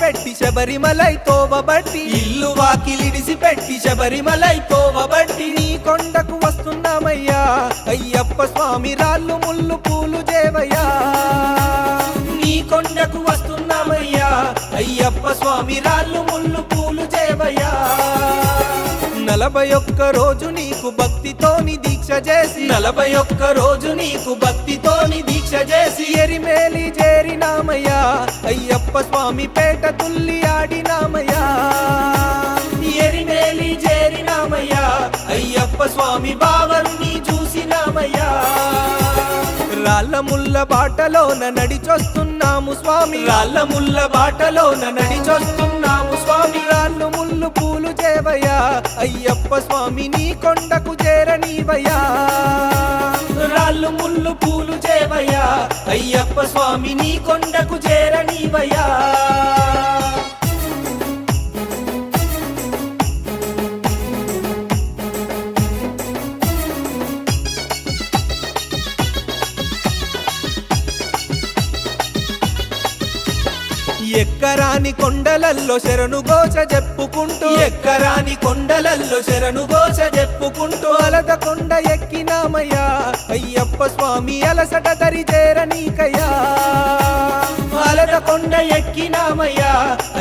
పెట్టి శబరిమలై తోవబట్టి ఇల్లు వాకిలిడిసి పెట్టి శబరిమలై తోవబట్టి నీ కొండకు వస్తున్నామయ్యా అయ్యప్ప స్వామి రాళ్ళు ముళ్ళు పూలు చేవయ్యా నీ కొండకు వస్తున్నామయ్యా అయ్యప్ప స్వామి రాళ్ళు ముళ్ళు పూలు చేవయ్యా 41 రోజు నీకు భక్తితోని దీక్ష చేసి 41 రోజు నీకు భక్తితోని దీక్ష చేసి ఎరిమేలి చేరినామయ్యా అయ్యప్ప స్వామి పేట తుల్లి ఆడినామయ్యా ఎరిమేలి చేరినామయ్యా అయ్యప్ప స్వామి బావరుని చూసినామయ్యా రాళ్ళ ముల్ల బాటలోన నడిచొస్తున్నాము స్వామి రాళ్ళ ముల్ల బాటలోన నడిచొస్తున్నాము స్వామి రాళ్ళు ముళ్ళు పూలు చేవయ్యా అయ్యప్ప స్వామి నీ కొండకు చేరనీవయ్యా రాళ్ళు ముళ్ళు పూలు చేవయ్యా అయ్యప్ప స్వామి నీ కొండకు చేరనీవయ్యా ఎక్కరాని కొండలల్లో శరణు ఘోష చెప్పుకుంటూ ఎక్కరాని కొండలల్లో శరణు ఘోష చెప్పుకుంటూ అలద కొండ ఎక్కినామయ్యా అయ్యప్ప స్వామి అలసట దరి చేరనీకయ్యా అలద కొండ ఎక్కినామయ్యా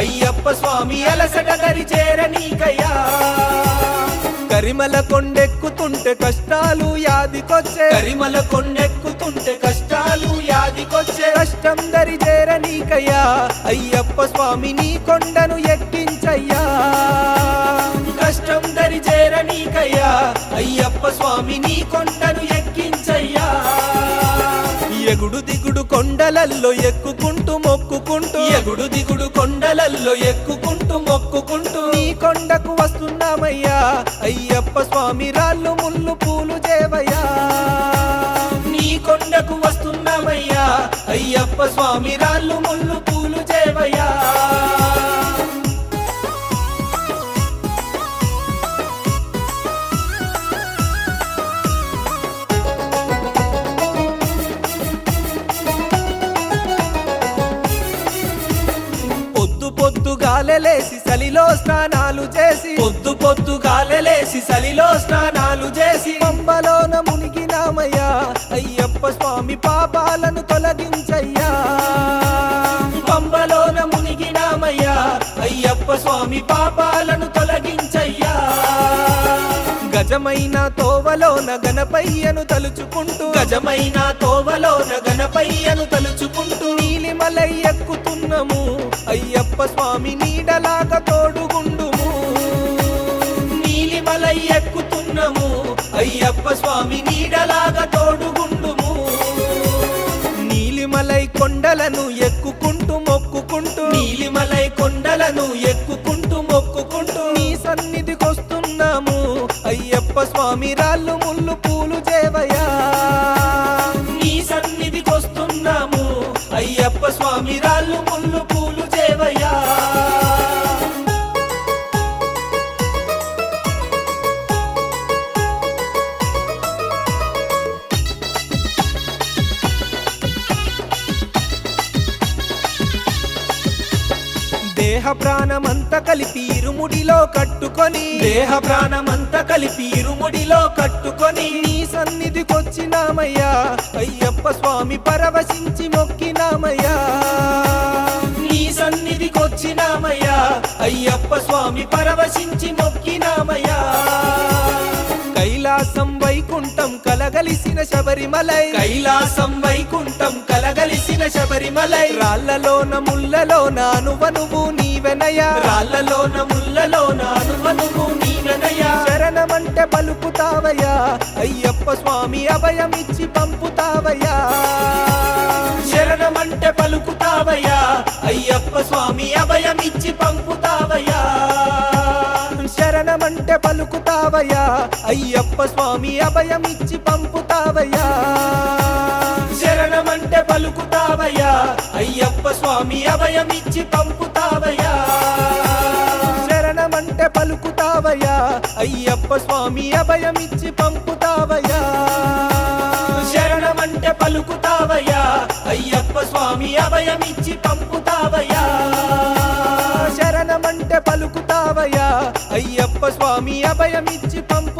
అయ్యప్ప స్వామి అలసట దరి చేరనీకయ్యా కరిమల కొండెక్కుతుంటే కష్టాలు యాదికొచ్చే కరిమల కొండెక్కుతుంటే కష్టాలు యాదికొచ్చే కష్టం దరి చేరనీకయ్యా అయ్యప్ప స్వామి నీ కొండను ఎక్కించయ్యా కష్టం దరి చేరనీకయ్యా అయ్యప్ప స్వామి నీ కొండను ఎక్కించయ్యా ఎగుడు దిగుడు కొండలల్లో ఎక్కుకుంటూ మొక్కుకుంటూ ఎగుడు దిగుడు కొండలల్లో ఎక్కుకుంటూ మొక్కుకుంటూ నీ కొండకు వస్తున్నామయ్యా అయ్యప్ప స్వామి రాళ్ళు ముళ్ళు పూలు చేవయ్యా నీ కొండకు వస్తున్నామయ్యా అయ్యప్ప స్వామి రాళ్ళు ముళ్ళు పూలు చేవయ్యా పొద్దుగాలలేసి సలిలో స్నానాలు చేసి పొద్దుగాలలేసి సలిలో స్నానాలు చేసి పంబలోన మునిగినామయ్యా అయ్యప్ప స్వామి పాపాలను తొలగించయ్యా పంబలోన మునిగినామయ్యా అయ్యప్ప స్వామి పాపాలను తొలగించయ్యా గజమైన తోవలోన గణపయ్యను తలుచుకుంటూ గజమైన తోవలోన గణపయ్యను తలుచుకుంటూ నీలిమలై ఎక్కుతున్నాము అయ్యప్ప స్వామి నీడలాగా తోడుగుండుము నీలిమలై ఎక్కుతున్నాము అయ్యప్ప స్వామి నీడలాగా తోడుగుండుము నీలిమలై కొండలను ఎక్కుకుంటూ మొక్కుకుంటూ నీలిమలై కొండలను ఎక్కుకుంటూ మొక్కుకుంటూ నీ సన్నిధికొస్తున్నాము అయ్యప్ప స్వామి రాళ్ళు ముళ్ళు పూలు చేవయ్యా నీ సన్నిధికొస్తున్నాము అయ్యప్ప స్వామి రాళ్ళు ముళ్ళు పూలు చేవయ్యా దేహ ప్రాణమంతా కలిపి ఇరుముడిలో కట్టుకొని దేహ ప్రాణమంతా కలిపి ఇరుముడిలో కట్టుకొని నీ సన్నిధికొచ్చినామయ్యా అయ్యప్ప స్వామి పరవశించి మొక్కినామయ్యా నీ సన్నిధికొచ్చినామయ్యా అయ్యప్ప స్వామి పరవశించి మొక్కినామయ్యా కైలాసం వైకుంఠం కలగలిసిన శబరిమలై కైలాసం వైకుంఠం కలగలిసిన శబరిమలై రాళ్లలోన ముళ్ళలోన అనువనువు నీవెనయా రాళ్లలోన ముళ్ళలోన అనువనువు నీవెనయా శరణమంటే పలుకుతావయ్యా అయ్యప్ప స్వామి అభయమిచ్చి పంపుతావయ్యా శరణమంటే పలుకుతావయ్యా అయ్యప్ప స్వామి అభయమిచ్చి పంపుతావయ్యా శరణమంటే పలుకుతావయ్యా అయ్యప్ప స్వామి అభయమిచ్చి పంపుతావయ్యా శరణమంటే పలుకుతావయ్యా అయ్యప్ప స్వామి అభయమిచ్చి పంపుతావయ్యా శరణమంటే పలుకుతావయ్యా అయ్యప్ప స్వామి అభయమిచ్చి పంపుతావయ్యా శరణమంటే పలుకుతావయ్యా అయ్యప్ప స్వామి అభయమిచ్చి పంపుతావయ్యా శరణమంటే పలుకుతావయ్యా అయ్యప్ప స్వామి అభయమిచ్చి పంపు